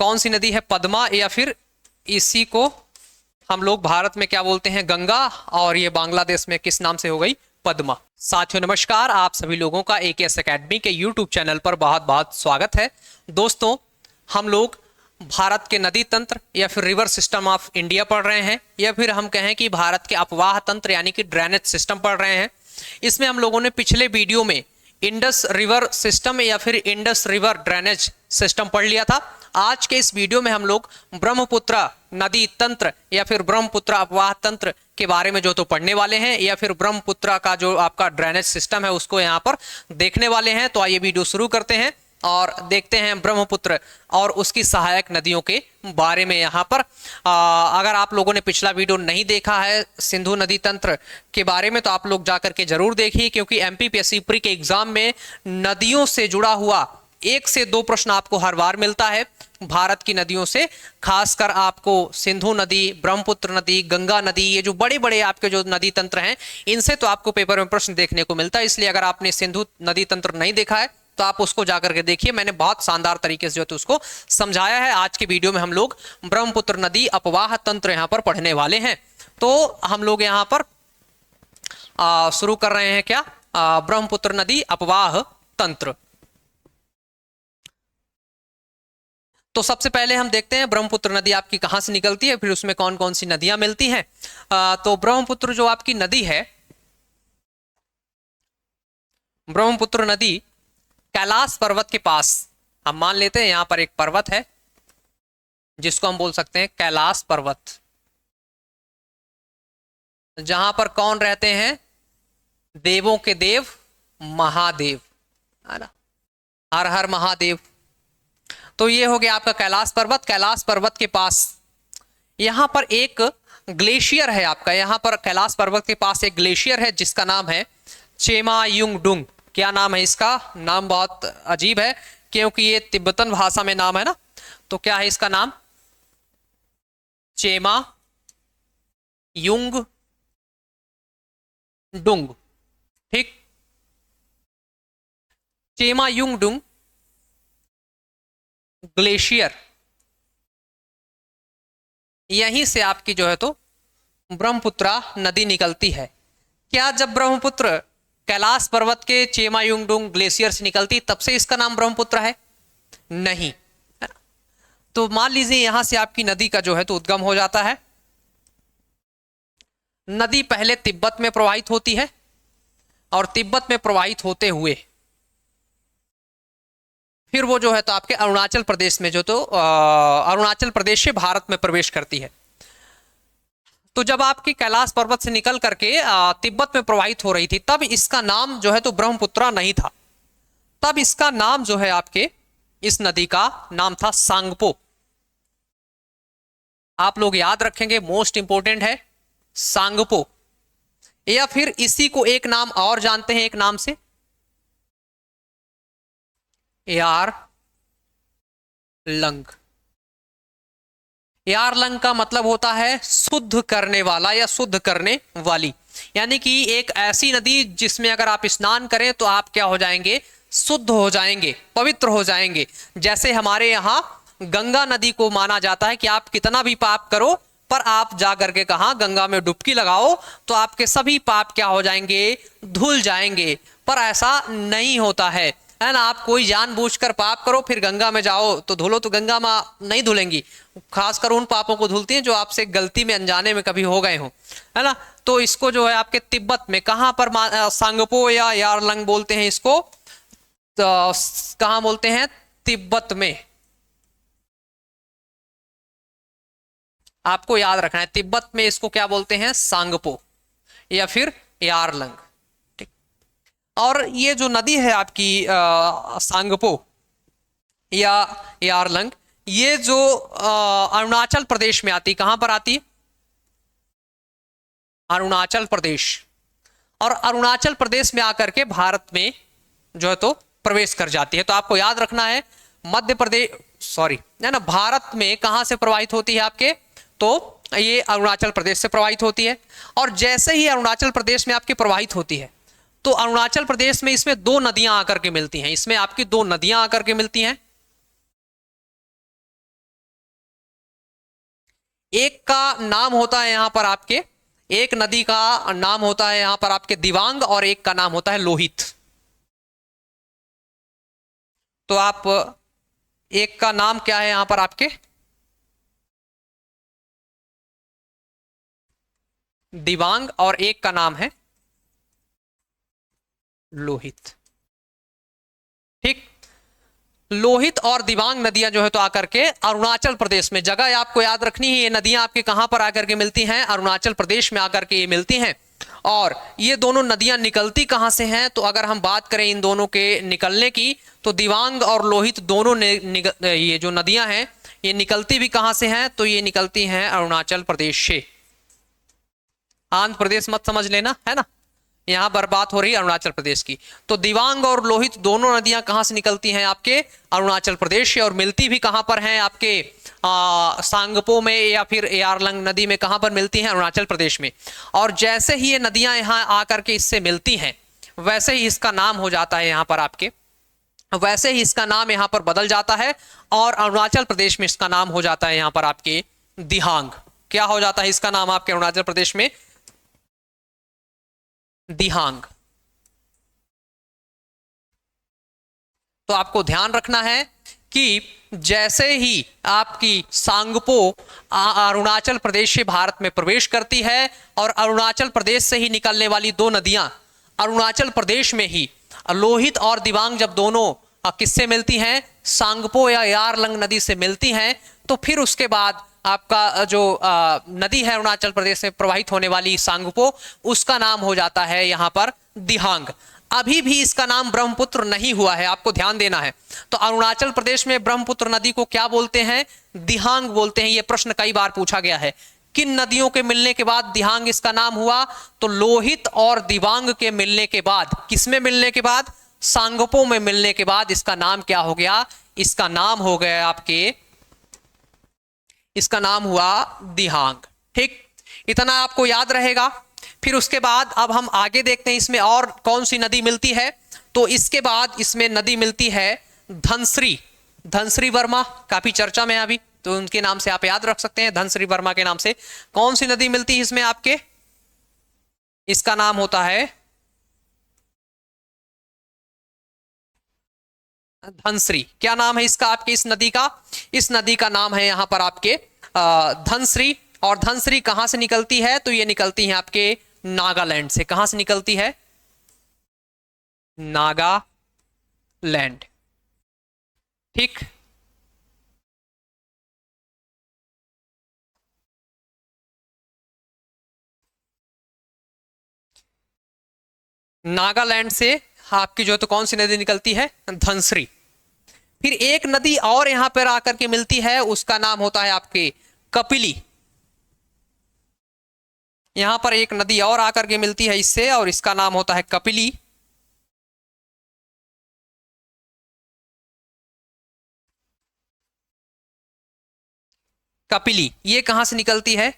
कौन सी नदी है? पद्मा, या फिर इसी को हम लोग भारत में क्या बोलते हैं? गंगा, और ये बांग्लादेश में किस नाम से हो गई? पद्मा। साथियों नमस्कार, आप सभी लोगों का AKS एकेडमी के यूट्यूब चैनल पर बहुत बहुत स्वागत है। दोस्तों, हम लोग भारत के नदी तंत्र या फिर रिवर सिस्टम ऑफ इंडिया पढ़ रहे हैं, या फिर हम कहें कि भारत के अपवाह तंत्र यानी कि ड्रेनेज सिस्टम पढ़ रहे हैं। इसमें हम लोगों ने पिछले वीडियो में इंडस रिवर सिस्टम या फिर इंडस रिवर ड्रेनेज सिस्टम पढ़ लिया था। आज के इस वीडियो में हम लोग ब्रह्मपुत्र नदी तंत्र या फिर ब्रह्मपुत्र अपवाह तंत्र के बारे में जो तो पढ़ने वाले हैं, या फिर ब्रह्मपुत्र का जो आपका ड्रेनेज सिस्टम है उसको यहाँ पर देखने वाले हैं। तो आइए वीडियो शुरू करते हैं और देखते हैं ब्रह्मपुत्र और उसकी सहायक नदियों के बारे में। यहाँ पर अगर आप लोगों ने पिछला वीडियो नहीं देखा है सिंधु नदी तंत्र के बारे में, तो आप लोग जाकर के जरूर देखिए, क्योंकि MPPSC प्री के एग्जाम में नदियों से जुड़ा हुआ 1 से 2 प्रश्न आपको हर बार मिलता है। भारत की नदियों से खासकर आपको सिंधु नदी, ब्रह्मपुत्र नदी, गंगा नदी, ये जो बड़े बड़े आपके जो नदी तंत्र हैं, इनसे तो आपको पेपर में प्रश्न देखने को मिलता है। इसलिए अगर आपने सिंधु नदी तंत्र नहीं देखा है तो आप उसको जाकर के देखिए। मैंने बहुत शानदार तरीके से जो है उसको समझाया है। आज की वीडियो में हम लोग ब्रह्मपुत्र नदी अपवाह तंत्र यहाँ पर पढ़ने वाले हैं। तो हम लोग यहाँ पर शुरू कर रहे हैं क्या? ब्रह्मपुत्र नदी अपवाह तंत्र। तो सबसे पहले हम देखते हैं ब्रह्मपुत्र नदी आपकी कहां से निकलती है, फिर उसमें कौन कौन सी नदियां मिलती हैं। तो ब्रह्मपुत्र जो आपकी नदी है, ब्रह्मपुत्र नदी कैलाश पर्वत के पास, हम मान लेते हैं यहां पर एक पर्वत है जिसको हम बोल सकते हैं कैलाश पर्वत, जहां पर कौन रहते हैं? देवों के देव महादेव, है ना। हर हर महादेव। तो ये हो गया आपका कैलाश पर्वत। कैलाश पर्वत के पास यहां पर एक ग्लेशियर है आपका। यहां पर कैलाश पर्वत के पास एक ग्लेशियर है जिसका नाम है चेमायुंगडुंग। क्या नाम है इसका? नाम बहुत अजीब है क्योंकि ये तिब्बतन भाषा में नाम है ना। तो क्या है इसका नाम? चेमायुंगडुंग। ठीक, चेमायुंगडुंग ग्लेशियर, यहीं से आपकी जो है तो ब्रह्मपुत्र नदी निकलती है। क्या जब ब्रह्मपुत्र कैलाश पर्वत के चेमायुंगडुंग ग्लेशियर से निकलती तब से इसका नाम ब्रह्मपुत्र है? नहीं, है ना। तो मान लीजिए यहां से आपकी नदी का जो है तो उद्गम हो जाता है। नदी पहले तिब्बत में प्रवाहित होती है और तिब्बत में प्रवाहित होते हुए फिर वो जो है तो आपके अरुणाचल प्रदेश में जो तो अरुणाचल प्रदेश से भारत में प्रवेश करती है। तो जब आपकी कैलाश पर्वत से निकल करके तिब्बत में प्रवाहित हो रही थी, तब इसका नाम जो है तो ब्रह्मपुत्र नहीं था। तब इसका नाम जो है आपके इस नदी का नाम था सांगपो। आप लोग याद रखेंगे, मोस्ट इंपोर्टेंट है सांगपो। या फिर इसी को एक नाम और जानते हैं, एक नाम से यारलंग। यारलंग का मतलब होता है शुद्ध करने वाला या शुद्ध करने वाली, यानी कि एक ऐसी नदी जिसमें अगर आप स्नान करें तो आप क्या हो जाएंगे? शुद्ध हो जाएंगे, पवित्र हो जाएंगे। जैसे हमारे यहाँ गंगा नदी को माना जाता है कि आप कितना भी पाप करो पर आप जा करके कहा गंगा में डुबकी लगाओ तो आपके सभी पाप क्या हो जाएंगे? धुल जाएंगे। पर ऐसा नहीं होता है ना। आप कोई जानबूझकर पाप करो फिर गंगा में जाओ तो धुलो, तो गंगा में नहीं धुलेंगी। खासकर उन पापों को धुलती हैं जो आपसे गलती में अनजाने में कभी हो गए हो, है ना। तो इसको जो है आपके तिब्बत में कहां पर सांगपो या यारलंग बोलते हैं इसको? तो कहां बोलते हैं? तिब्बत में। आपको याद रखना है, तिब्बत में इसको क्या बोलते हैं? सांगपो या फिर यारलंग। ठीक। और ये जो नदी है आपकी सांगपो या यारलंग, ये जो अरुणाचल प्रदेश में आती, कहां पर आती है? अरुणाचल प्रदेश। और अरुणाचल प्रदेश में आकर के भारत में जो है तो प्रवेश कर जाती है। तो आपको याद रखना है मध्य प्रदेश, सॉरी, है ना, भारत में कहां से प्रवाहित होती है आपके? तो ये अरुणाचल प्रदेश से प्रवाहित होती है। और जैसे ही अरुणाचल प्रदेश में आपकी प्रवाहित होती है तो अरुणाचल प्रदेश में इसमें 2 नदियां आकर के मिलती हैं। इसमें आपकी 2 नदियां आकर के मिलती हैं। एक का नाम होता है यहां पर आपके, एक नदी का नाम होता है यहां पर आपके दिबांग और एक का नाम होता है लोहित। तो आप एक का नाम क्या है यहां पर आपके, दिबांग, और एक का नाम है लोहित। ठीक, लोहित और दिबांग नदियां जो है तो आकर के अरुणाचल प्रदेश में, जगह आपको याद रखनी है, ये नदियां आपके कहां पर आकर के मिलती हैं, अरुणाचल प्रदेश में आकर के ये मिलती हैं। और ये दोनों नदियां निकलती कहां से हैं, तो अगर हम बात करें इन दोनों के निकलने की, तो दिबांग और लोहित दोनों ये जो नदियां हैं ये निकलती भी कहां से हैं, तो ये निकलती हैं अरुणाचल प्रदेश से। आंध्र प्रदेश मत समझ लेना, है ना, यहां पर बात हो रही है अरुणाचल प्रदेश की। तो दिबांग और लोहित दोनों नदियां कहां से निकलती हैं, आपके अरुणाचल प्रदेश से, और मिलती भी कहां पर हैं, आपके सांगपो में या फिर यारलंग नदी में, कहां पर मिलती हैं, अरुणाचल प्रदेश में। और जैसे ही ये नदियां यहां आकर के इससे मिलती हैं, वैसे ही इसका नाम हो जाता है यहां पर आपके, वैसे ही इसका नाम यहां पर बदल जाता है, और अरुणाचल प्रदेश में इसका नाम हो जाता है यहां पर आपके दिहांग। क्या हो जाता है इसका नाम आपके अरुणाचल प्रदेश में, दिहांग। तो आपको ध्यान रखना है कि जैसे ही आपकी सांगपो अरुणाचल प्रदेश से भारत में प्रवेश करती है, और अरुणाचल प्रदेश से ही निकलने वाली दो नदियां अरुणाचल प्रदेश में ही लोहित और दिबांग जब दोनों किससे मिलती हैं, सांगपो या यारलंग नदी से मिलती हैं, तो फिर उसके बाद आपका जो नदी है अरुणाचल प्रदेश में प्रवाहित होने वाली सांगपो, उसका नाम हो जाता है यहां पर दिहांग। अभी भी इसका नाम ब्रह्मपुत्र नहीं हुआ है, आपको ध्यान देना है। तो अरुणाचल प्रदेश में ब्रह्मपुत्र नदी को क्या बोलते हैं, दिहांग बोलते हैं। यह प्रश्न कई बार पूछा गया है, किन नदियों के मिलने के बाद दिहांग इसका नाम हुआ, तो लोहित और दिबांग के मिलने के बाद, किसमें मिलने के बाद, सांगपो में मिलने के बाद इसका नाम क्या हो गया, इसका नाम हो गया आपके, इसका नाम हुआ दिहांग। ठीक, इतना आपको याद रहेगा। फिर उसके बाद अब हम आगे देखते हैं इसमें और कौन सी नदी मिलती है। तो इसके बाद इसमें नदी मिलती है धनश्री, धनश्री वर्मा, काफी चर्चा में है अभी, तो उनके नाम से आप याद रख सकते हैं, धनश्री वर्मा के नाम से। कौन सी नदी मिलती है इसमें आपके, इसका नाम होता है धनश्री। क्या नाम है इसका आपके, इस नदी का, इस नदी का नाम है यहां पर आपके धनश्री। और धनश्री कहां से निकलती है, तो ये निकलती है आपके नागालैंड से। कहां से निकलती है, नागालैंड। ठीक, नागालैंड से आपकी जो तो कौन सी नदी निकलती है, धनश्री। फिर एक नदी और यहां पर आकर के मिलती है, उसका नाम होता है आपके कपिली। यहां पर एक नदी और आकर के मिलती है इससे, और इसका नाम होता है कपिली। कपिली ये कहां से निकलती है,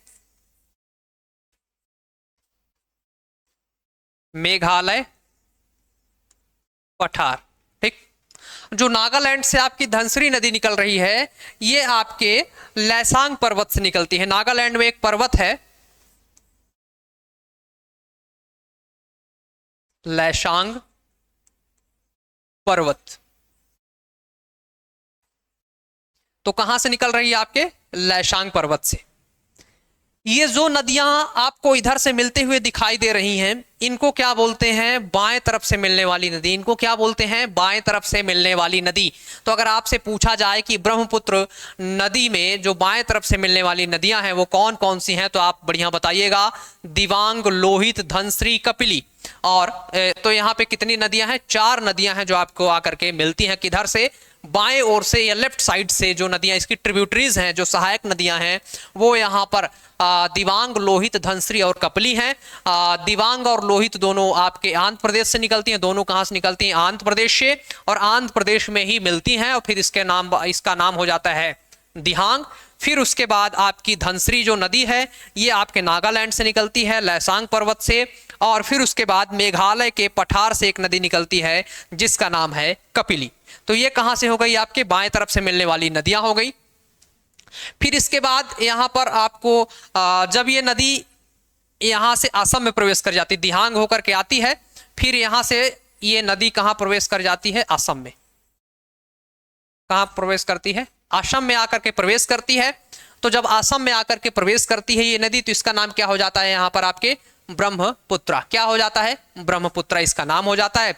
मेघालय, पठार। ठीक, जो नागालैंड से आपकी धनश्री नदी निकल रही है, ये आपके लैसांग पर्वत से निकलती है। नागालैंड में एक पर्वत है लैसांग पर्वत, तो कहां से निकल रही है आपके, लैसांग पर्वत से। ये जो नदियां आपको इधर से मिलते हुए दिखाई दे रही हैं, इनको क्या बोलते हैं, बाएं तरफ से मिलने वाली नदी। इनको क्या बोलते हैं, बाएं तरफ से मिलने वाली नदी। तो अगर आपसे पूछा जाए कि ब्रह्मपुत्र नदी में जो बाएं तरफ से मिलने वाली नदियां हैं वो कौन कौन सी हैं, तो आप बढ़िया बताइएगा, दिबांग, लोहित, धनश्री, कपिली। और तो यहाँ पे कितनी नदियां हैं, 4 नदियां हैं जो आपको आकर के मिलती हैं, किधर से, बाएं ओर से या लेफ्ट साइड से। जो नदियां इसकी ट्रिब्यूटरीज हैं, जो सहायक नदियां हैं, वो यहाँ पर दिबांग, लोहित, धनश्री और कपिली हैं। दिबांग और लोहित दोनों आपके आंध्र प्रदेश से निकलती हैं। दोनों कहां से निकलती हैं, आंध्र प्रदेश से, और आंध्र प्रदेश में ही मिलती हैं, और फिर इसका नाम हो जाता है दिहांग। फिर उसके बाद आपकी धनश्री जो नदी है, ये आपके नागालैंड से निकलती है, लैसांग पर्वत से। और फिर उसके बाद मेघालय के पठार से एक नदी निकलती है जिसका नाम है कपिली। तो ये कहां से हो गई, आपके बाएं तरफ से मिलने वाली नदियां हो गई। फिर इसके बाद यहाँ पर आपको जब ये नदी यहाँ से असम में प्रवेश कर जाती है, दिहांग होकर के आती है, फिर यहाँ से ये नदी कहाँ प्रवेश कर जाती है? असम में। कहाँ प्रवेश करती है? असम में आकर के प्रवेश करती है। तो जब असम में आकर के प्रवेश करती है ये नदी, तो इसका नाम क्या हो जाता है यहाँ पर आपके? ब्रह्मपुत्रा। क्या हो जाता है? ब्रह्मपुत्रा इसका नाम हो जाता है।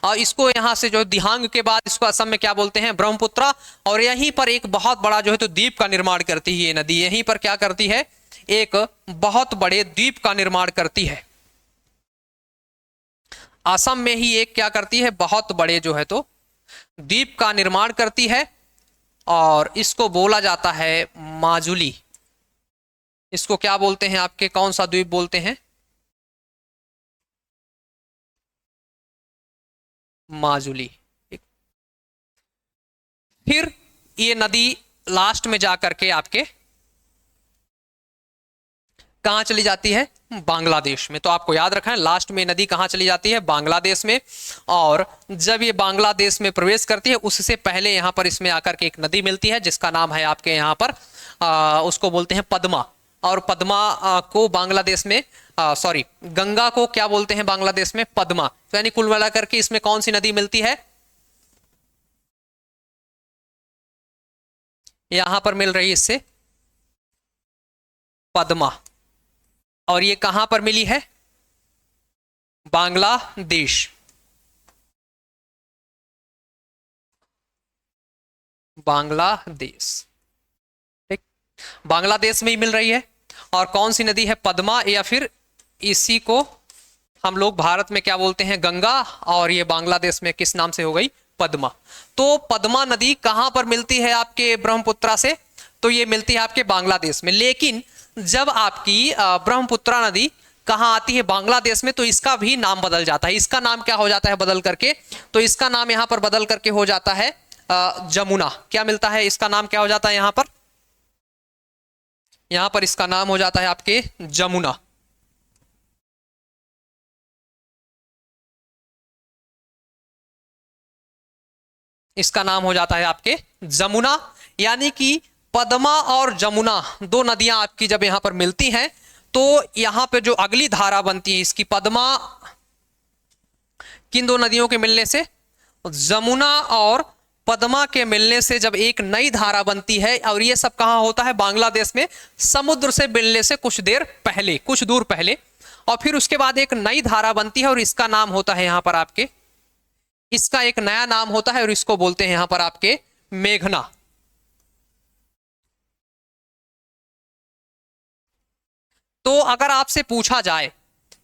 और इसको यहाँ से जो दिहांग के बाद इसको असम में क्या बोलते हैं? ब्रह्मपुत्रा। और यहीं पर एक बहुत बड़ा जो है तो द्वीप का निर्माण करती है ये नदी। यहीं पर क्या करती है? एक बहुत बड़े द्वीप का निर्माण करती है। असम में ही एक क्या करती है? बहुत बड़े जो है तो द्वीप का निर्माण करती है, और इसको बोला जाता है माजुली। इसको क्या बोलते हैं आपके? कौन सा द्वीप बोलते हैं? माजुली। फिर ये नदी लास्ट में जाकर के आपके कहां चली जाती है? बांग्लादेश में। तो आपको याद रखना है लास्ट में नदी कहां चली जाती है? बांग्लादेश में। और जब ये बांग्लादेश में प्रवेश करती है उससे पहले यहां पर इसमें आकर के एक नदी मिलती है जिसका नाम है आपके यहां पर उसको बोलते हैं पद्मा। और पद्मा को बांग्लादेश में सॉरी गंगा को क्या बोलते हैं बांग्लादेश में? पद्मा। तो यानी कुल मिलाकर के इसमें कौन सी नदी मिलती है? यहां पर मिल रही है इससे पद्मा। और ये कहां पर मिली है? बांग्लादेश। बांग्लादेश, ठीक, बांग्लादेश में ही मिल रही है। और कौन सी नदी है? पद्मा। या फिर इसी को हम लोग भारत में क्या बोलते हैं? गंगा। और ये बांग्लादेश में किस नाम से हो गई? पद्मा। तो पद्मा नदी कहां पर मिलती है आपके ब्रह्मपुत्रा से? तो ये मिलती है आपके बांग्लादेश में। लेकिन जब आपकी ब्रह्मपुत्रा नदी कहां आती है? बांग्लादेश में। तो इसका भी नाम बदल जाता है। इसका नाम क्या हो जाता है बदल करके? तो इसका नाम यहां पर बदल करके हो जाता है जमुना। क्या मिलता है? इसका नाम क्या हो जाता है यहां पर? यहां पर इसका नाम हो जाता है आपके जमुना। इसका नाम हो जाता है आपके जमुना। यानी कि पद्मा और जमुना दो नदियां आपकी जब यहां पर मिलती हैं तो यहां पे जो अगली धारा बनती है इसकी, पद्मा किन दो नदियों के मिलने से? जमुना और पद्मा के मिलने से जब एक नई धारा बनती है। और ये सब कहां होता है? बांग्लादेश में। समुद्र से मिलने से कुछ देर पहले, कुछ दूर पहले। और फिर उसके बाद एक नई धारा बनती है और इसका नाम होता है यहां पर आपके, इसका एक नया नाम होता है और इसको बोलते हैं यहां पर आपके मेघना। तो अगर आपसे पूछा जाए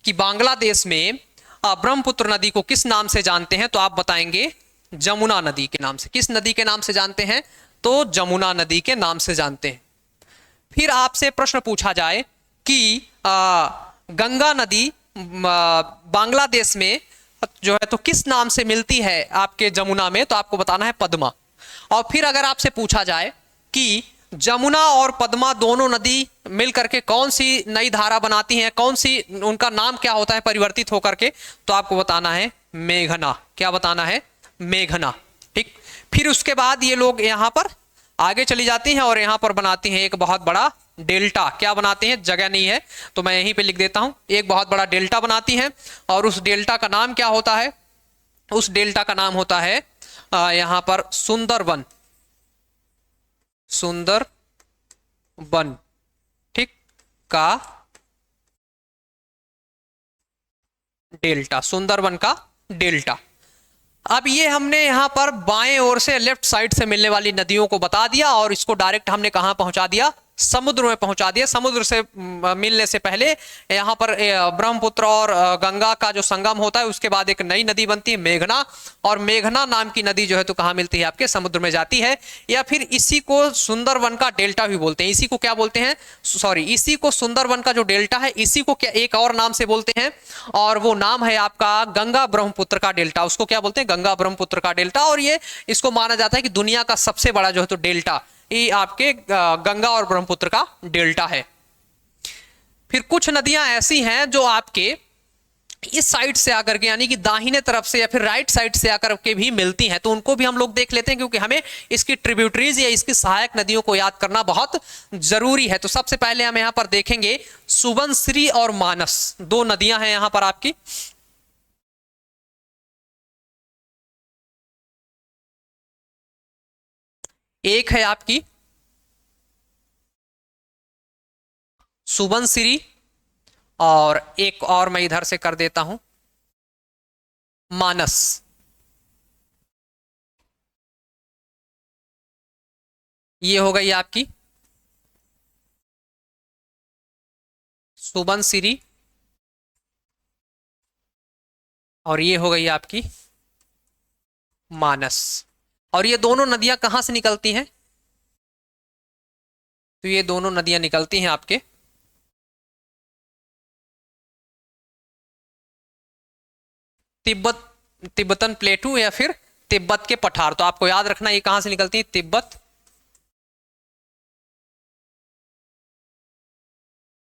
कि बांग्लादेश में ब्रह्मपुत्र नदी को किस नाम से जानते हैं, तो आप बताएंगे जमुना नदी के नाम से। किस नदी के नाम से जानते हैं? तो जमुना नदी के नाम से जानते हैं। फिर आपसे प्रश्न पूछा जाए कि गंगा नदी बांग्लादेश में जो है तो किस नाम से मिलती है आपके जमुना में, तो आपको बताना है पद्मा। और फिर अगर आपसे पूछा जाए कि जमुना और पद्मा दोनों नदी मिल करके कौन सी नई धारा बनाती हैं, कौन सी, उनका नाम क्या होता है परिवर्तित होकर के, तो आपको बताना है मेघना। क्या बताना है? मेघना। ठीक। फिर उसके बाद ये लोग यहां पर आगे चली जाती हैं और यहां पर बनाती हैं एक बहुत बड़ा डेल्टा। क्या बनाते हैं? जगह नहीं है तो मैं यहीं पे लिख देता हूं। एक बहुत बड़ा डेल्टा बनाती हैं और उस डेल्टा का नाम क्या होता है? उस डेल्टा का नाम होता है यहां पर सुंदरबन। सुंदरबन, ठीक, का डेल्टा, सुंदरबन का डेल्टा। अब ये हमने यहां पर बाएं ओर से, लेफ्ट साइड से मिलने वाली नदियों को बता दिया और इसको डायरेक्ट हमने कहां पहुंचा दिया? समुद्र में पहुंचा दिया। समुद्र से मिलने से पहले यहां पर ब्रह्मपुत्र और गंगा का जो संगम होता है उसके बाद एक नई नदी बनती है मेघना। और मेघना नाम की नदी जो है तो कहां मिलती है? आपके समुद्र में जाती है। या फिर इसी को सुंदरबन का डेल्टा भी बोलते हैं। इसी को क्या बोलते हैं? सॉरी, इसी को सुंदरबन का जो डेल्टा है इसी को क्या एक और नाम से बोलते हैं, और वो नाम है आपका गंगा ब्रह्मपुत्र का डेल्टा। उसको क्या बोलते हैं? गंगा ब्रह्मपुत्र का डेल्टा। और ये इसको माना जाता है कि दुनिया का सबसे बड़ा जो है तो डेल्टा ये आपके गंगा और ब्रह्मपुत्र का डेल्टा है। फिर कुछ नदियां ऐसी हैं जो आपके इस साइड से आकर के यानी कि दाहिने तरफ से या फिर राइट साइड से आकर के भी मिलती हैं, तो उनको भी हम लोग देख लेते हैं, क्योंकि हमें इसकी ट्रिब्यूटरीज या इसकी सहायक नदियों को याद करना बहुत जरूरी है। तो सबसे पहले हम यहां पर देखेंगे सुबनसिरी और मानस, दो नदियां हैं यहां पर आपकी। एक है आपकी सुबनसिरी, और एक और मैं इधर से कर देता हूं मानस। ये हो गई आपकी सुबनसिरी, और ये हो गई आपकी मानस। और ये दोनों नदियां कहां से निकलती हैं? तो ये दोनों नदियां निकलती हैं आपके तिब्बत, तिब्बतन प्लेटू या फिर तिब्बत के पठार। तो आपको याद रखना ये कहां से निकलती है, तिब्बत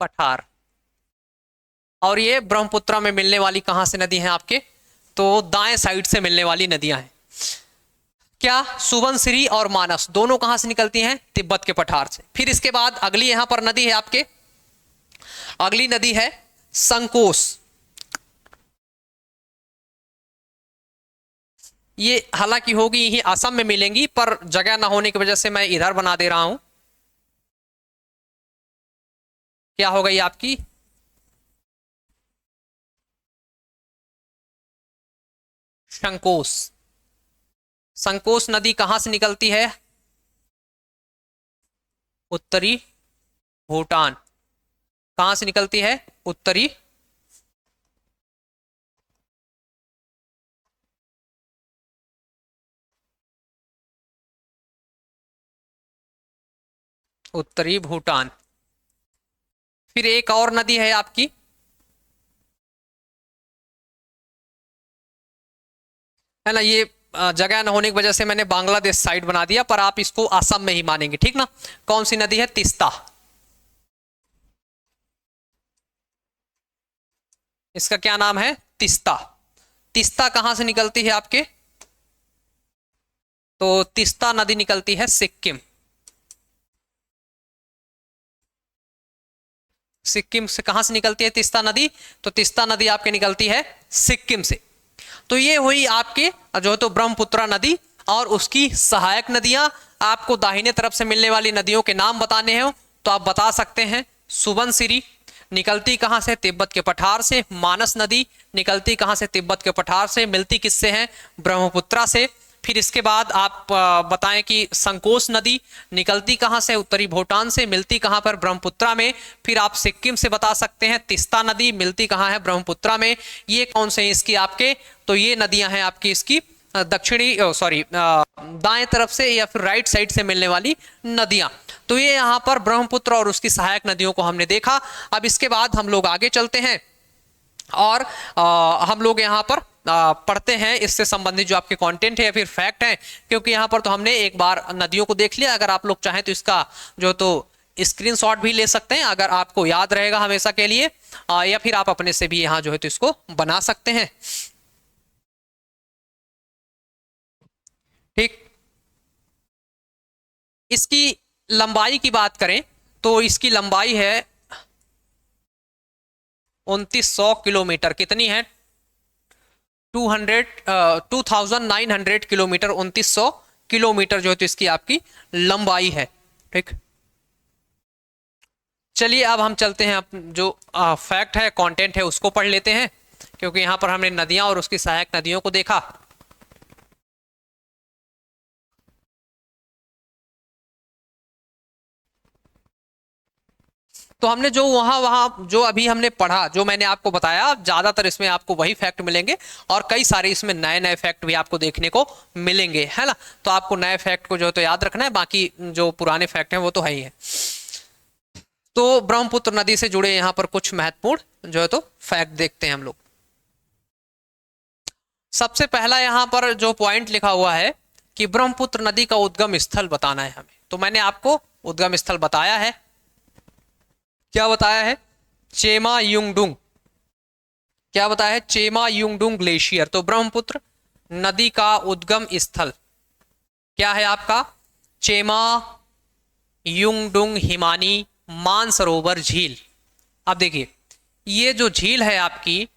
पठार। और ये ब्रह्मपुत्र में मिलने वाली कहां से नदी है आपके? तो दाएं साइड से मिलने वाली नदियां हैं। क्या सुबनसिरी और मानस दोनों कहां से निकलती हैं? तिब्बत के पठार से। फिर इसके बाद अगली यहां पर नदी है आपके, अगली नदी है संकोस। ये हालांकि होगी यही असम में मिलेंगी, पर जगह ना होने की वजह से मैं इधर बना दे रहा हूं। क्या हो गई आपकी संकोस। संकोस नदी कहां से निकलती है? उत्तरी भूटान। कहां से निकलती है? उत्तरी उत्तरी भूटान। फिर एक और नदी है आपकी, है ना, ये जगह न होने की वजह से मैंने बांग्लादेश साइड बना दिया, पर आप इसको असम में ही मानेंगे, ठीक ना। कौन सी नदी है? तीस्ता। इसका क्या नाम है? तीस्ता। तीस्ता कहां से निकलती है आपके? तो तीस्ता नदी निकलती है सिक्किम। सिक्किम से कहां से निकलती है तीस्ता नदी? तो तीस्ता नदी आपके निकलती है सिक्किम से। तो ये हुई आपके जो है तो ब्रह्मपुत्र नदी और उसकी सहायक नदियां। आपको दाहिने तरफ से मिलने वाली नदियों के नाम बताने हैं तो आप बता सकते हैं सुबनसिरी निकलती कहां से? तिब्बत के पठार से। मानस नदी निकलती कहां से? तिब्बत के पठार से। मिलती किससे है? ब्रह्मपुत्र से। फिर इसके बाद आप बताएं कि संकोस नदी निकलती कहां से? उत्तरी भूटान से। मिलती कहां पर? ब्रह्मपुत्र में। फिर आप सिक्किम से बता सकते हैं तीस्ता नदी मिलती कहां है? ब्रह्मपुत्र में। ये कौन से हैं इसकी आपके? तो ये नदियां हैं आपकी इसकी दक्षिणी सॉरी दाएं तरफ से या फिर राइट साइड से मिलने वाली नदियां। तो ये यहां पर ब्रह्मपुत्र और उसकी सहायक नदियों को हमने देखा। अब इसके बाद हम लोग आगे चलते हैं और हम लोग यहाँ पर पढ़ते हैं इससे संबंधित जो आपके कंटेंट है या फिर फैक्ट है, क्योंकि यहाँ पर तो हमने एक बार नदियों को देख लिया। अगर आप लोग चाहें तो इसका जो तो स्क्रीनशॉट भी ले सकते हैं, अगर आपको याद रहेगा हमेशा के लिए, या फिर आप अपने से भी यहाँ जो है तो इसको बना सकते हैं। ठीक, इसकी लंबाई की बात करें तो इसकी लंबाई है 2900 किलोमीटर। कितनी है? 2900 किलोमीटर, 2900 किलोमीटर जो है तो इसकी आपकी लंबाई है। ठीक, चलिए अब हम चलते हैं, जो फैक्ट है कंटेंट है उसको पढ़ लेते हैं, क्योंकि यहां पर हमने नदियां और उसकी सहायक नदियों को देखा। तो हमने जो वहां वहां जो अभी हमने पढ़ा, जो मैंने आपको बताया, ज्यादातर इसमें आपको वही फैक्ट मिलेंगे और कई सारे इसमें नए नए फैक्ट भी आपको देखने को मिलेंगे, है ना। तो आपको नए फैक्ट को जो है तो याद रखना है, बाकी जो पुराने फैक्ट हैं वो तो है ही है। तो ब्रह्मपुत्र नदी से जुड़े यहाँ पर कुछ महत्वपूर्ण जो है तो फैक्ट देखते हैं हम लोग। सबसे पहला यहाँ पर जो पॉइंट लिखा हुआ है कि ब्रह्मपुत्र नदी का उद्गम स्थल बताना है हमें। तो मैंने आपको उद्गम स्थल बताया है। क्या बताया है? चेमा युंगडुंग। क्या बताया है? चेमा युंगडुंग ग्लेशियर। तो ब्रह्मपुत्र नदी का उद्गम स्थल क्या है आपका? चेमा युंगडुंग हिमानी मानसरोवर झील। अब देखिए, ये जो झील है आपकी,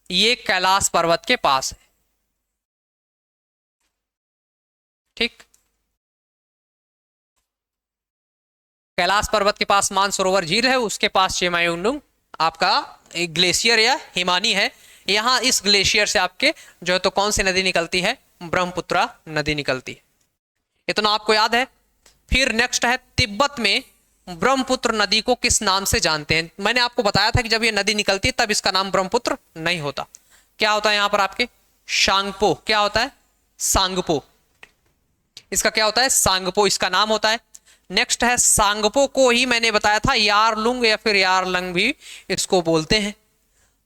ये कैलाश पर्वत के पास है। ठीक, कैलाश पर्वत के पास मानसरोवर झील है, उसके पास चेमायुंडुंग आपका एक ग्लेशियर या हिमानी है। यहां इस ग्लेशियर से आपके जो है तो कौन सी नदी निकलती है? ब्रह्मपुत्रा नदी निकलती है। इतना आपको याद है। फिर नेक्स्ट है, तिब्बत में ब्रह्मपुत्र नदी को किस नाम से जानते हैं? मैंने आपको बताया था कि जब ये नदी निकलती है तब इसका नाम ब्रह्मपुत्र नहीं होता। क्या होता है यहां पर आपके? शांगपो। क्या होता है? सांगपो। इसका क्या होता है? सांगपो इसका नाम होता है। नेक्स्ट है, सांगपो को ही मैंने बताया था यारलुंग या फिर यारलंग भी इसको बोलते हैं।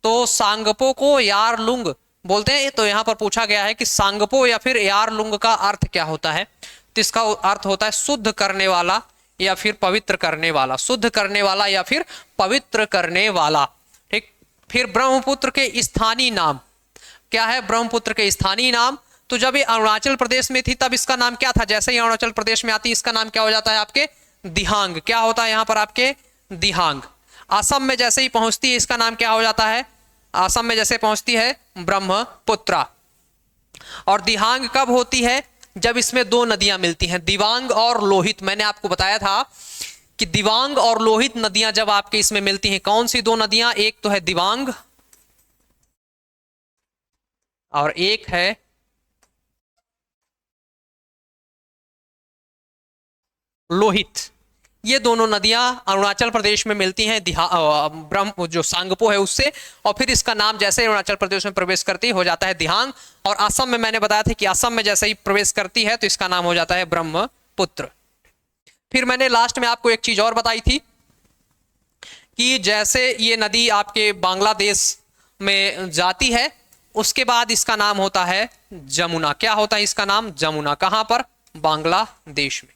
तो सांगपो को यारलुंग बोलते हैं। तो यहां पर पूछा गया है कि सांगपो या फिर यारलुंग का अर्थ क्या होता है? तो इसका अर्थ होता है शुद्ध करने वाला या फिर पवित्र करने वाला। शुद्ध करने वाला या फिर पवित्र करने वाला। ठीक। फिर ब्रह्मपुत्र के स्थानीय नाम क्या है? ब्रह्मपुत्र के स्थानीय नाम, तो जब ये अरुणाचल प्रदेश में थी तब इसका नाम क्या था? जैसे ही अरुणाचल प्रदेश में आती इसका नाम क्या हो जाता है आपके? दिहांग। क्या होता है यहां पर आपके? दिहांग। असम में जैसे ही पहुंचती है इसका नाम क्या हो जाता है? असम में जैसे पहुंचती है ब्रह्मपुत्रा। और दिहांग कब होती है? जब इसमें दो नदियां मिलती हैं, दिवांग और लोहित। मैंने आपको बताया था कि दिवांग और लोहित नदियां जब आपके इसमें मिलती हैं, कौन सी दो नदियां? एक तो है दिवांग और एक है लोहित। ये दोनों नदियां अरुणाचल प्रदेश में मिलती हैं ब्रह्म जो सांगपो है उससे, और फिर इसका नाम जैसे ही अरुणाचल प्रदेश में प्रवेश करती हो जाता है दिहांग। और असम में मैंने बताया था कि असम में जैसे ही प्रवेश करती है तो इसका नाम हो जाता है ब्रह्मपुत्र। फिर मैंने लास्ट में आपको एक चीज और बताई थी कि जैसे ये नदी आपके बांग्लादेश में जाती है उसके बाद इसका नाम होता है जमुना। क्या होता है इसका नाम? जमुना। कहां पर? बांग्लादेश में।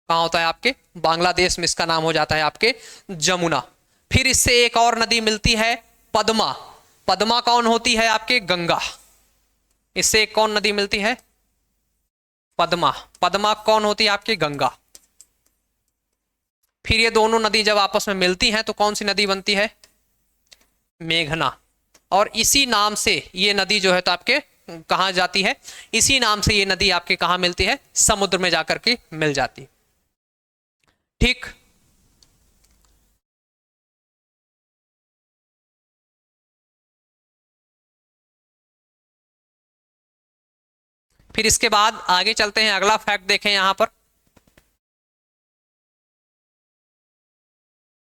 कहां होता है आपके? बांग्लादेश में इसका नाम हो जाता है आपके जमुना। फिर इससे एक और नदी मिलती है पद्मा। पद्मा कौन होती है आपके? गंगा। इससे एक कौन नदी मिलती है? पद्मा। पद्मा कौन होती है आपकी? गंगा। फिर ये दोनों नदी जब आपस में मिलती हैं तो कौन सी नदी बनती है? मेघना। और इसी नाम से ये नदी जो है तो आपके कहां जाती है? इसी नाम से ये नदी आपके कहां मिलती है? समुद्र में जाकर के मिल जाती है। ठीक। फिर इसके बाद आगे चलते हैं, अगला फैक्ट देखें यहां पर।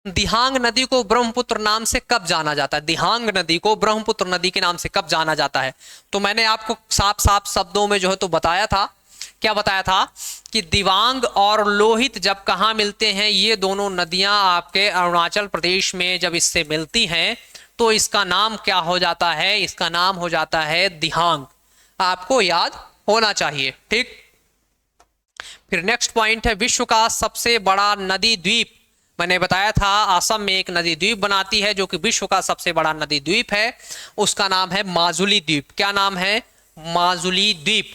दिहांग नदी को ब्रह्मपुत्र नाम से कब जाना जाता है? दिहांग नदी को ब्रह्मपुत्र नदी के नाम से कब जाना जाता है? तो मैंने आपको साफ साफ शब्दों में जो है तो बताया था। क्या बताया था? कि दिवांग और लोहित जब कहां मिलते हैं, ये दोनों नदियां आपके अरुणाचल प्रदेश में जब इससे मिलती हैं तो इसका नाम क्या हो जाता है? इसका नाम हो जाता है दिहांग। आपको याद होना चाहिए। ठीक। फिर नेक्स्ट पॉइंट है, विश्व का सबसे बड़ा नदी द्वीप। मैंने बताया था असम में एक नदी द्वीप बनाती है जो कि विश्व का सबसे बड़ा नदी द्वीप है। उसका नाम है माजुली द्वीप। क्या नाम है? माजुली द्वीप।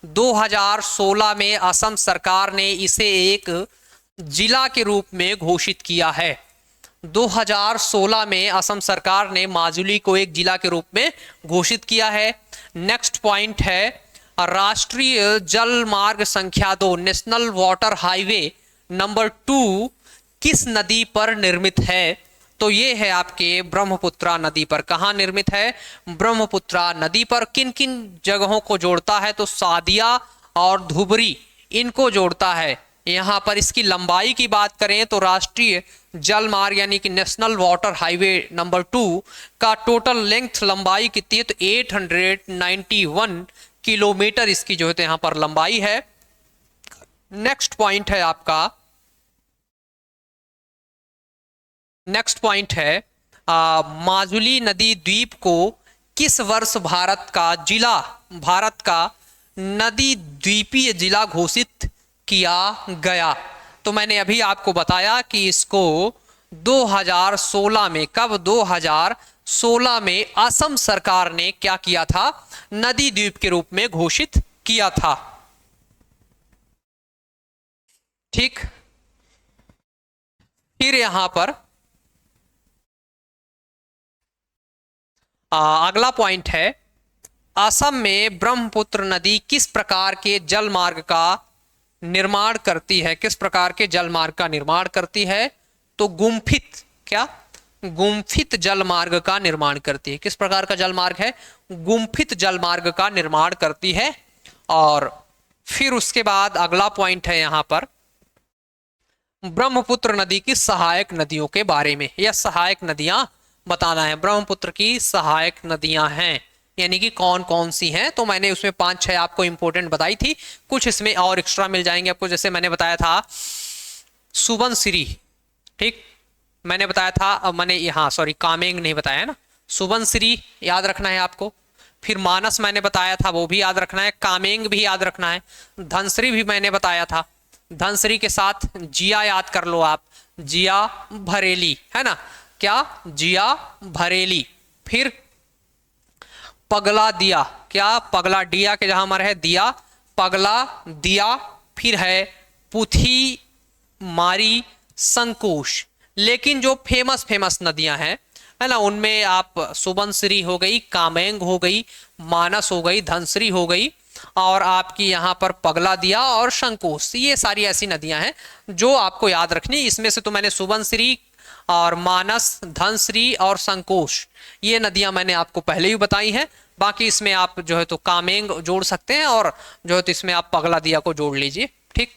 2016 में असम सरकार ने इसे एक जिला के रूप में घोषित किया है। 2016 में असम सरकार ने माजुली को एक जिला के रूप में घोषित किया है। नेक्स्ट पॉइंट है, राष्ट्रीय जल मार्ग संख्या 2 नेशनल वाटर हाईवे नंबर 2 किस नदी पर निर्मित है? तो ये है आपके ब्रह्मपुत्रा नदी पर। कहां निर्मित है? ब्रह्मपुत्रा नदी पर। किन किन जगहों को जोड़ता है? तो सादिया और धुबरी इनको जोड़ता है। यहां पर इसकी लंबाई की बात करें तो राष्ट्रीय जल मार्ग यानी कि नेशनल वाटर हाईवे नंबर 2 का टोटल लेंथ लंबाई कितनी है? तो 891 किलोमीटर इसकी जो है यहां पर लंबाई है। नेक्स्ट पॉइंट है आपका, नेक्स्ट पॉइंट है माजुली नदी द्वीप को किस वर्ष भारत का नदी द्वीपीय जिला घोषित किया गया? तो मैंने अभी आपको बताया कि इसको 2016 में, कब? 16 में असम सरकार ने क्या किया था, नदी द्वीप के रूप में घोषित किया था। ठीक, फिर यहां पर अगला पॉइंट है, असम में ब्रह्मपुत्र नदी किस प्रकार के जल मार्ग का निर्माण करती है, किस प्रकार के जल मार्ग का निर्माण करती है, तो गुम्फित, क्या, गुम्फित जल मार्ग का निर्माण करती है। किस प्रकार का जल मार्ग है, गुम्फित जल मार्ग का निर्माण करती है। और फिर उसके बाद अगला पॉइंट है यहां पर ब्रह्मपुत्र नदी की सहायक नदियों के बारे में, या सहायक नदियां बताना है। ब्रह्मपुत्र की सहायक नदियां हैं, यानी कि कौन कौन सी हैं, तो मैंने उसमें 5-6 आपको इंपॉर्टेंट बताई थी, कुछ इसमें और एक्स्ट्रा मिल जाएंगे आपको। जैसे मैंने बताया था सुबनसिरी, ठीक, मैंने बताया था, मैंने यहाँ सॉरी कामेंग नहीं बताया है ना, सुबनसिरी याद रखना है आपको। फिर मानस मैंने बताया था, वो भी याद रखना है, कामेंग भी याद रखना है, धनसिरी भी मैंने बताया था, धनसिरी के साथ जिया याद कर लो आप, जिया भरेली, है ना, क्या, जिया भरेली। फिर पगला दिया, क्या, पगला दिया के जहां हमारा है दिया, पगला दिया। फिर है पुथी मारी संकुश। लेकिन जो फेमस फेमस नदियां हैं, है ना, उनमें आप सुबनसिरी हो गई, कामेंग हो गई, मानस हो गई, धनसिरी हो गई, और आपकी यहाँ पर पगला दिया और शंकोश, ये सारी ऐसी नदियां हैं जो आपको याद रखनी। इसमें से तो मैंने सुबनसिरी और मानस, धनसिरी और संकोश, ये नदियां मैंने आपको पहले ही बताई हैं। बाकी इसमें आप जो है तो कामेंग जोड़ सकते हैं, और जो है तो इसमें आप पगला दिया को जोड़ लीजिए। ठीक,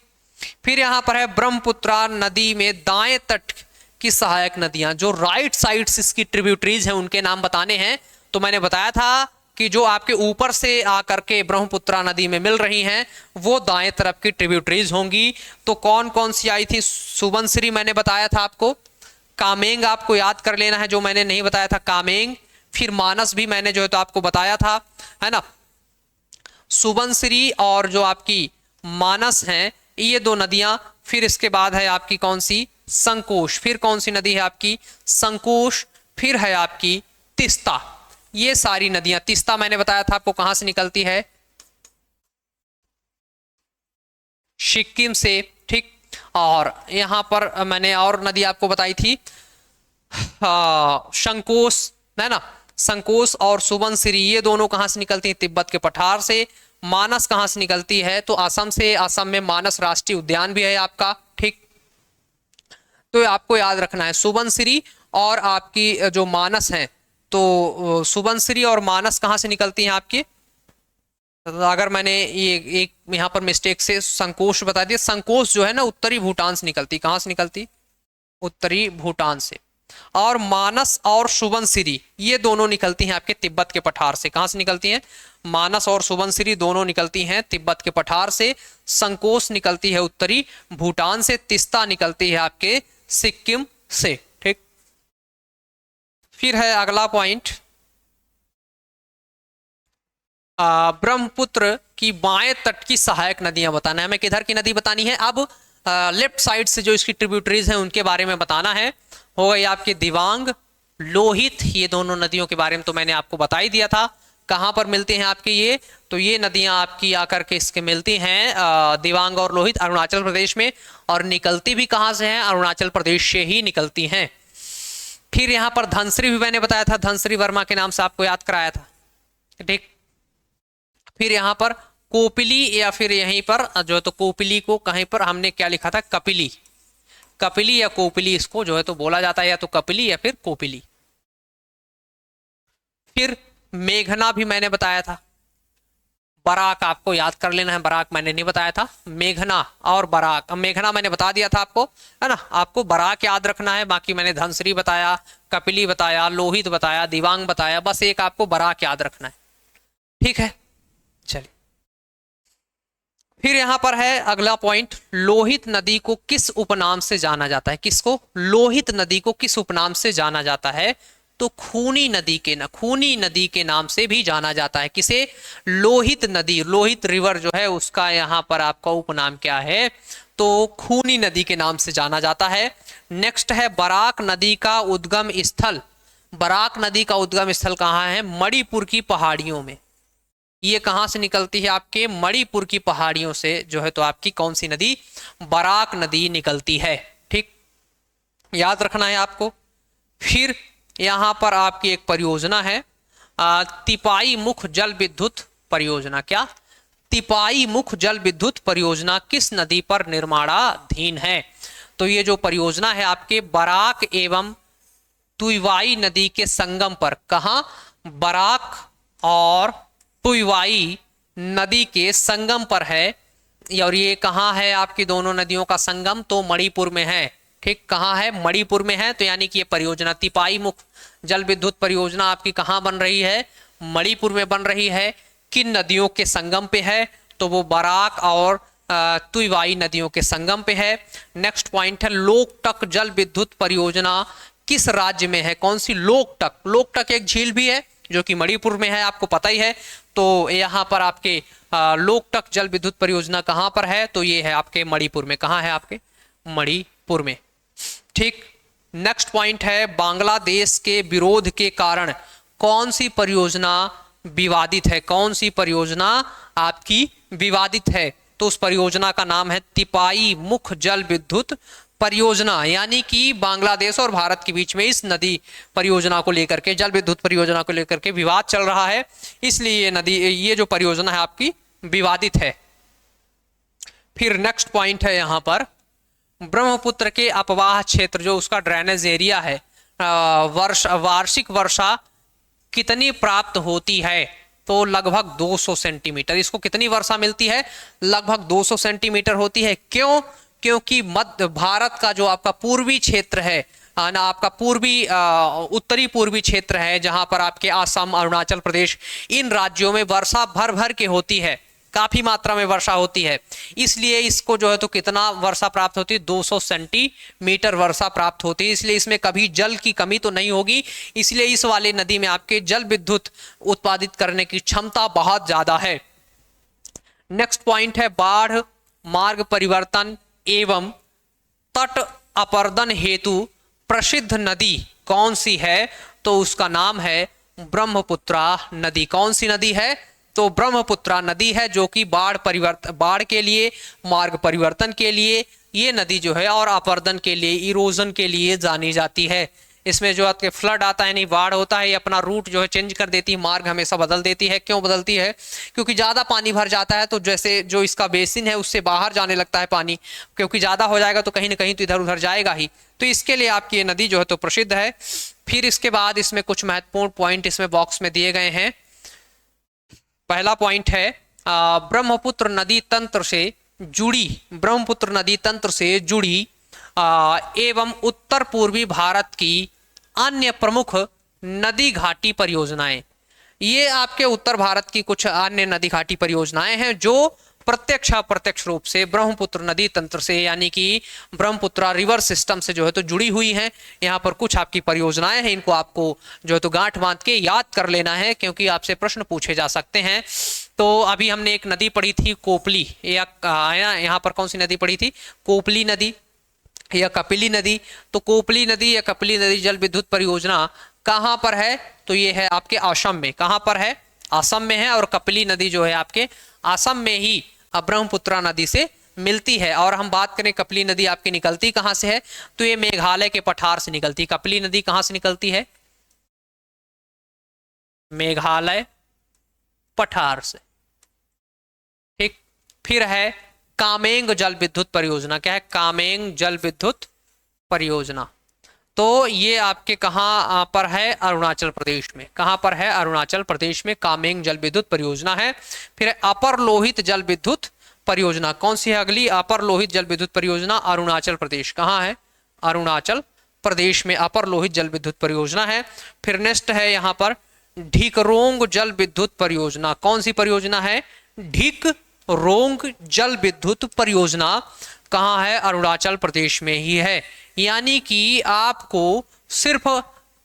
फिर यहाँ पर है ब्रह्मपुत्रा नदी में दाएं तट की सहायक नदियां, जो राइट साइड से इसकी ट्रिब्यूटरीज हैं, उनके नाम बताने हैं। तो मैंने बताया था कि जो आपके ऊपर से आकर के ब्रह्मपुत्रा नदी में मिल रही हैं, वो दाएं तरफ की ट्रिब्यूटरीज होंगी। तो कौन कौन सी आई थी, सुबनसिरी मैंने बताया था आपको, कामेंग आपको याद कर लेना है जो मैंने नहीं बताया था, कामेंग। फिर मानस भी मैंने जो है तो आपको बताया था, है ना। सुबनसिरी और जो आपकी मानस हैं, ये दो नदियां। फिर इसके बाद है आपकी कौन सी, संकोश। फिर कौन सी नदी है आपकी, संकोश। फिर है आपकी तीस्ता। ये सारी नदियां, तीस्ता मैंने बताया था आपको कहां से निकलती है, सिक्किम से। ठीक, और यहां पर मैंने और नदी आपको बताई थी, संकोश, है ना, संकोश और सुबनसिरी, ये दोनों कहां से निकलती हैं, तिब्बत के पठार से। मानस कहां से निकलती है, तो असम से, असम में मानस राष्ट्रीय उद्यान भी है आपका। ठीक, तो आपको याद रखना है सुबनसिरी और आपकी जो मानस है, तो सुबनसिरी और मानस कहां से निकलती हैं आपकी। अगर मैंने ये एक यहां पर मिस्टेक से संकोश बता दिया, संकोश जो है ना उत्तरी भूटान से निकलती, कहां से निकलती, उत्तरी भूटान से। और मानस और सुबनसिरी ये दोनों निकलती हैं आपके तिब्बत के पठार से। कहां से निकलती हैं, मानस और सुबनसिरी दोनों निकलती हैं तिब्बत के पठार से। संकोश निकलती है उत्तरी भूटान से, तीस्ता निकलती है आपके सिक्किम से। ठीक, फिर है अगला पॉइंट, ब्रह्मपुत्र की बाएं तट की सहायक नदियां बताना है हमें। किधर की नदी बतानी है, अब लेफ्ट साइड से जो इसकी ट्रिब्यूटरीज हैं उनके बारे में बताना है। हो गई आपकी दिवांग, लोहित, ये दोनों नदियों के बारे में तो मैंने आपको बता ही दिया था। कहां पर मिलती हैं आपकी ये, तो ये नदियां आपकी आकर के इसके मिलती हैं दिवांग और लोहित अरुणाचल प्रदेश में, और निकलती भी कहां से हैं, अरुणाचल प्रदेश से ही निकलती हैं। फिर यहां पर धनसिरी भी मैंने बताया था, धनसिरी वर्मा के नाम से आपको याद कराया था। ठीक, फिर यहां पर कोपिली, या फिर यहीं पर जो है तो कोपिली को कहीं पर हमने क्या लिखा था, कपिली, कपिली या कोपिली इसको जो है तो बोला जाता है, या तो कपिली या फिर कोपिली। फिर मेघना भी मैंने बताया था, बराक आपको याद कर लेना है, बराक मैंने नहीं बताया था, मेघना और बराक। मेघना मैंने बता दिया था आपको, है ना, आपको बराक याद रखना है। बाकी मैंने धनसिरी बताया, कपिली बताया, लोहित बताया, दिवांग बताया, बस एक आपको बराक याद रखना है। ठीक है, चलिए फिर यहां पर है अगला पॉइंट, लोहित नदी को किस उपनाम से जाना जाता है, किसको, लोहित नदी को किस उपनाम से जाना जाता है, तो खूनी नदी के ना, खूनी नदी के नाम से भी जाना जाता है। किसे, लोहित नदी, लोहित रिवर जो है उसका यहां पर आपका उपनाम क्या है, तो खूनी नदी के नाम से जाना जाता है। नेक्स्ट है बराक नदी का उद्गम स्थल, बराक नदी का उद्गम स्थल कहाँ है? मणिपुर की पहाड़ियों में। ये कहाँ से निकलती है? आपके मणिपुर की पहाड़ियों से जो है तो आपकी कौन सी नदी? बराक नदी निकलती है। ठीक, याद रखना है आपको। फिर यहाँ पर आपकी एक परियोजना है तिपाई मुख जल विद्युत परियोजना। क्या? तिपाई मुख जल विद्युत परियोजना किस नदी पर निर्माणाधीन है? तो ये जो परियोजना है आपके बराक एवं तुइवाई नदी के संगम पर। कहाँ? बराक और तुइवाई नदी के संगम पर है। और ये कहाँ है आपकी दोनों नदियों का संगम? तो मणिपुर में है। ठीक, कहाँ है? मणिपुर में है। तो यानी कि ये परियोजना तिपाई मुख जल विद्युत परियोजना आपकी कहाँ बन रही है? मणिपुर में बन रही है। किन नदियों के संगम पे है? तो वो बराक और तुइवाई नदियों के संगम पे है। नेक्स्ट पॉइंट है लोकटक जल विद्युत परियोजना किस राज्य में है? कौन सी? लोकटक। लोकटक एक झील भी है जो कि मणिपुर में है, आपको पता ही है। तो यहाँ पर आपके लोकटक जल विद्युत परियोजना कहाँ पर है? तो ये है आपके मणिपुर में। कहाँ है? आपके मणिपुर में। ठीक, नेक्स्ट पॉइंट है बांग्लादेश के विरोध के कारण कौन सी परियोजना विवादित है? कौन सी परियोजना आपकी विवादित है? तो उस परियोजना का नाम है तिपाई मुख जल विद्युत परियोजना। यानी कि बांग्लादेश और भारत के बीच में इस नदी परियोजना को लेकर के, जल विद्युत परियोजना को लेकर के विवाद चल रहा है, इसलिए ये जो परियोजना है आपकी विवादित है। फिर नेक्स्ट पॉइंट है यहां पर ब्रह्मपुत्र के अपवाह क्षेत्र, जो उसका ड्रेनेज एरिया है, वार्षिक वर्षा कितनी प्राप्त होती है? तो लगभग 200 सेंटीमीटर। इसको कितनी वर्षा मिलती है? लगभग 200 सेंटीमीटर होती है। क्यों? क्योंकि मध्य भारत का जो आपका पूर्वी क्षेत्र है ना, आपका पूर्वी उत्तरी पूर्वी क्षेत्र है, जहां पर आपके असम, अरुणाचल प्रदेश, इन राज्यों में वर्षा भर भर के होती है, काफी मात्रा में वर्षा होती है। इसलिए इसको जो है तो कितना वर्षा प्राप्त होती है? 200 सेंटीमीटर वर्षा प्राप्त होती है। इसलिए इसमें कभी जल की कमी तो नहीं होगी। इसलिए इस वाले नदी में आपके जल विद्युत उत्पादित करने की क्षमता बहुत ज्यादा है। नेक्स्ट पॉइंट है बाढ़, मार्ग परिवर्तन एवं तट अपरदन हेतु प्रसिद्ध नदी कौन सी है? तो उसका नाम है ब्रह्मपुत्रा नदी। कौन सी नदी है? तो ब्रह्मपुत्रा नदी है, जो कि बाढ़ के लिए, मार्ग परिवर्तन के लिए ये नदी जो है, और अपरदन के लिए, इरोजन के लिए जानी जाती है। इसमें जो आपके फ्लड आता है, नहीं बाढ़ होता है, ये अपना रूट जो है चेंज कर देती है, मार्ग हमेशा बदल देती है। क्यों बदलती है? क्योंकि ज़्यादा पानी भर जाता है, तो जैसे जो इसका बेसिन है उससे बाहर जाने लगता है पानी, क्योंकि ज़्यादा हो जाएगा तो कहीं ना कहीं तो इधर उधर जाएगा ही। तो इसके लिए आपकी ये नदी जो है तो प्रसिद्ध है। फिर इसके बाद इसमें कुछ महत्वपूर्ण पॉइंट इसमें बॉक्स में दिए गए हैं। पहला पॉइंट है ब्रह्मपुत्र नदी तंत्र से जुड़ी, ब्रह्मपुत्र नदी तंत्र से जुड़ी एवं उत्तर पूर्वी भारत की अन्य प्रमुख नदी घाटी परियोजनाएं। ये आपके उत्तर भारत की कुछ अन्य नदी घाटी परियोजनाएं हैं जो प्रत्यक्ष अप्रत्यक्ष रूप से ब्रह्मपुत्र नदी तंत्र से, यानी कि ब्रह्मपुत्रा रिवर सिस्टम से जो है तो जुड़ी हुई हैं। यहाँ पर कुछ आपकी परियोजनाएं हैं, इनको आपको जो है तो गांठ बांध के याद कर लेना है, क्योंकि आपसे प्रश्न पूछे जा सकते हैं। तो अभी हमने एक नदी पढ़ी थी कोपली, या यहाँ पर कौन सी नदी पढ़ी थी? कोपली नदी या कपिली नदी। तो कोपली नदी या कपिली नदी जल विद्युत परियोजना कहाँ पर है? तो ये है आपके असम में। कहाँ पर है? असम में है। और कपिली नदी जो है आपके असम में ही ब्रह्मपुत्रा नदी से मिलती है। और हम बात करें कपिली नदी आपकी निकलती कहाँ से है? तो ये मेघालय के पठार से निकलती। कपिली नदी कहाँ से निकलती है? मेघालय पठार से। ठीक, फिर है कामेंग जल विद्युत परियोजना। क्या है? कामेंग जल विद्युत परियोजना। तो ये आपके कहाँ पर है? अरुणाचल प्रदेश में। कहाँ पर है? अरुणाचल प्रदेश में कामेंग जल विद्युत परियोजना है। फिर अपर लोहित जल विद्युत परियोजना कौन सी है अगली? अपर लोहित जल विद्युत परियोजना अरुणाचल प्रदेश। कहाँ है? अरुणाचल प्रदेश में अपर लोहित जल विद्युत परियोजना है। फिर नेक्स्ट है यहाँ पर ढिकरोंग जल विद्युत परियोजना। कौन सी परियोजना है? ढिकरोंग जल विद्युत परियोजना कहाँ है? अरुणाचल प्रदेश में ही है। यानी कि आपको सिर्फ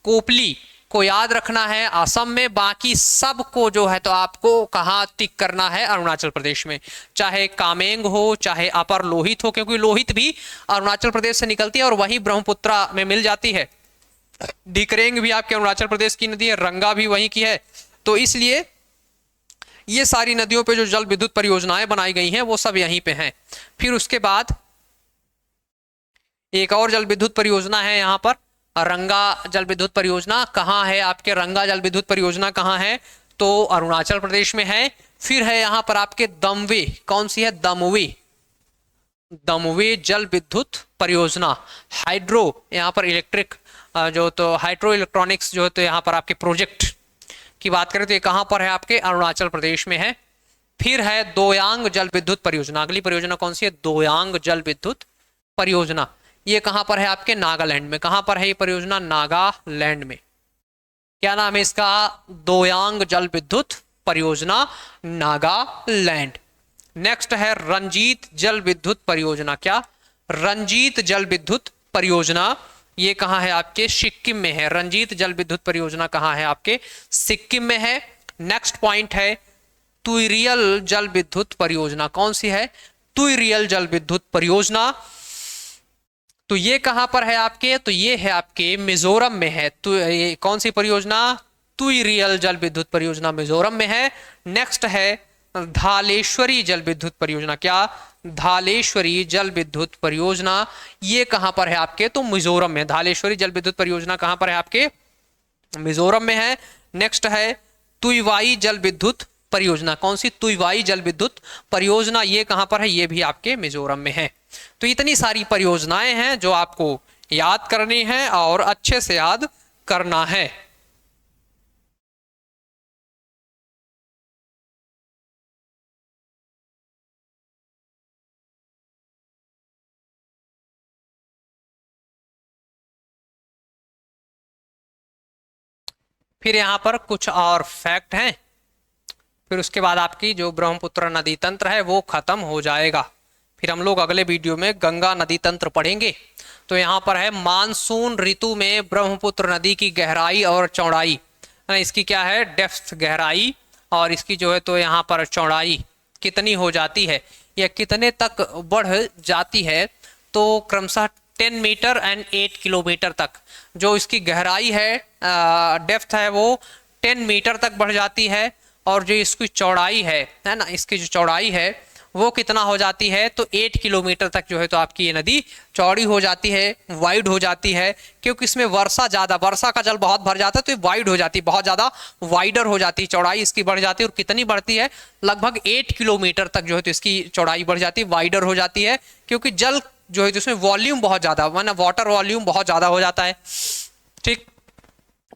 कोपली को याद रखना है असम में, बाकी सब को जो है तो आपको कहाँ टिक करना है? अरुणाचल प्रदेश में। चाहे कामेंग हो, चाहे अपर लोहित हो, क्योंकि लोहित भी अरुणाचल प्रदेश से निकलती है और वही ब्रह्मपुत्रा में मिल जाती है। डिकरेंग भी आपके अरुणाचल प्रदेश की नदी है, रंगा भी वहीं की है। तो इसलिए ये सारी नदियों पे जो जल विद्युत परियोजनाएं बनाई गई हैं वो सब यहीं पे हैं। फिर उसके बाद एक और जल विद्युत परियोजना है यहाँ पर, रंगा जल विद्युत परियोजना। कहाँ है आपके रंगा जल विद्युत परियोजना, कहाँ है? तो अरुणाचल प्रदेश में है। फिर है यहाँ पर आपके दमवे, कौन सी है? दमवे, दमवे जल विद्युत परियोजना। हाइड्रो, यहाँ पर इलेक्ट्रिक जो तो हाइड्रो इलेक्ट्रॉनिक्स जो तो यहाँ पर आपके प्रोजेक्ट की बात करें तो ये कहाँ पर है? आपके अरुणाचल प्रदेश में है। फिर है दोयांग जल विद्युत परियोजना। अगली परियोजना कौन सी है? दोयांग जल विद्युत परियोजना। ये कहाँ पर है? आपके नागालैंड में। कहाँ पर है ये परियोजना? नागालैंड में। क्या नाम है इसका? दोयांग जल विद्युत परियोजना, नागालैंड। नेक्स्ट है रंजीत जल विद्युत परियोजना। क्या? रंजीत जल विद्युत परियोजना। ये कहाँ है? आपके सिक्किम में है। रंजीत जल विद्युत परियोजना कहाँ है? आपके सिक्किम में है। नेक्स्ट पॉइंट है तुईरियल जल विद्युत परियोजना। कौन सी है? तुईरियल जल विद्युत परियोजना। तो ये कहां पर है आपके? तो ये है आपके मिजोरम में है। तो ये कौन सी परियोजना? तुईरियल जल विद्युत परियोजना मिजोरम में है। नेक्स्ट है धालेश्वरी जल विद्युत परियोजना। क्या? धालेश्वरी जल विद्युत परियोजना। ये कहां पर है आपके? तो मिजोरम में। धालेश्वरी जल विद्युत परियोजना कहां पर है आपके? मिजोरम में है। नेक्स्ट है तुईवाई जल विद्युत परियोजना। कौन सी? तुईवाई जल विद्युत परियोजना। ये कहां पर है? ये भी आपके मिजोरम में है। तो इतनी सारी परियोजनाएं हैं जो आपको याद करनी है और अच्छे से याद करना है। फिर यहां पर कुछ और फैक्ट हैं। फिर उसके बाद आपकी जो ब्रह्मपुत्र नदी तंत्र है वो खत्म हो जाएगा। फिर हम लोग अगले वीडियो में गंगा नदी तंत्र पढ़ेंगे। तो यहाँ पर है मानसून ऋतु में ब्रह्मपुत्र नदी की गहराई और चौड़ाई। इसकी क्या है? डेप्थ, गहराई, और इसकी जो है तो यहाँ पर चौड़ाई कितनी हो जाती है या कितने तक बढ़ जाती है? तो क्रमशः 10 मीटर एंड 8 किलोमीटर तक जो इसकी गहराई है, डेप्थ है, वो 10 मीटर तक बढ़ जाती है। और जो इसकी चौड़ाई है ना, इसकी जो चौड़ाई है वो कितना हो जाती है? तो 8 किलोमीटर तक जो है तो आपकी ये नदी चौड़ी हो जाती है, वाइड हो जाती है। क्योंकि इसमें वर्षा ज़्यादा, वर्षा का जल बहुत भर जाता है तो ये वाइड हो जाती है, बहुत ज़्यादा वाइडर हो जाती है, चौड़ाई इसकी बढ़ जाती है। और कितनी बढ़ती है? लगभग 8 किलोमीटर तक जो है तो इसकी चौड़ाई बढ़ जाती है, वाइडर हो जाती है। क्योंकि जल जो है तो उसमें वॉल्यूम बहुत ज़्यादा, माना वाटर वॉल्यूम बहुत ज़्यादा हो जाता है। ठीक,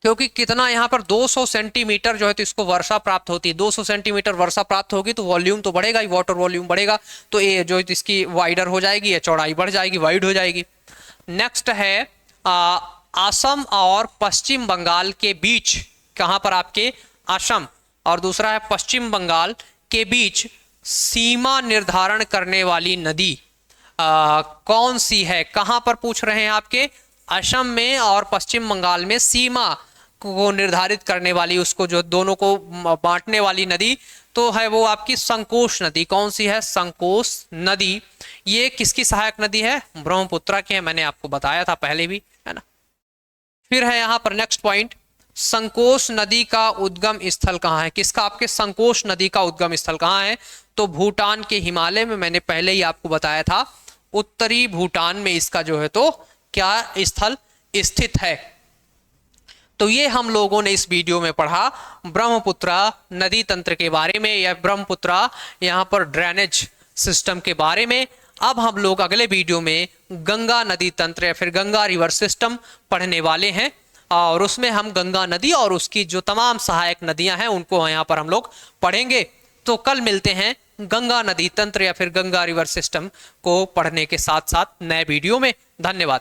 क्योंकि कितना यहाँ पर 200 सेंटीमीटर जो है तो इसको वर्षा प्राप्त होती है। 200 सेंटीमीटर वर्षा प्राप्त होगी तो वॉल्यूम तो बढ़ेगा ही, वाटर वॉल्यूम बढ़ेगा, तो ये जो है तो इसकी वाइडर हो जाएगी, ये चौड़ाई बढ़ जाएगी, वाइड हो जाएगी। नेक्स्ट है असम और पश्चिम बंगाल के बीच। कहाँ पर? आपके असम, और दूसरा है पश्चिम बंगाल के बीच सीमा निर्धारण करने वाली नदी कौन सी है? कहाँ पर पूछ रहे हैं आपके? असम में और पश्चिम बंगाल में सीमा को निर्धारित करने वाली, उसको जो दोनों को बांटने वाली नदी तो है वो आपकी संकोश नदी। कौन सी है? संकोश नदी। ये किसकी सहायक नदी है? ब्रह्मपुत्र की है, मैंने आपको बताया था पहले भी, है ना। फिर है यहाँ पर नेक्स्ट पॉइंट, संकोश नदी का उद्गम स्थल कहाँ है? किसका? आपके संकोश नदी का उद्गम स्थल कहाँ है? तो भूटान के हिमालय में। मैंने पहले ही आपको बताया था, उत्तरी भूटान में इसका जो है तो क्या स्थल स्थित है। तो ये हम लोगों ने इस वीडियो में पढ़ा ब्रह्मपुत्र नदी तंत्र के बारे में, या ब्रह्मपुत्र यहाँ पर ड्रेनेज सिस्टम के बारे में। अब हम लोग अगले वीडियो में गंगा नदी तंत्र या फिर गंगा रिवर सिस्टम पढ़ने वाले हैं, और उसमें हम गंगा नदी और उसकी जो तमाम सहायक नदियां हैं उनको यहाँ पर हम लोग पढ़ेंगे। तो कल मिलते हैं गंगा नदी तंत्र या फिर गंगा रिवर सिस्टम को पढ़ने के साथ साथ नए वीडियो में। धन्यवाद।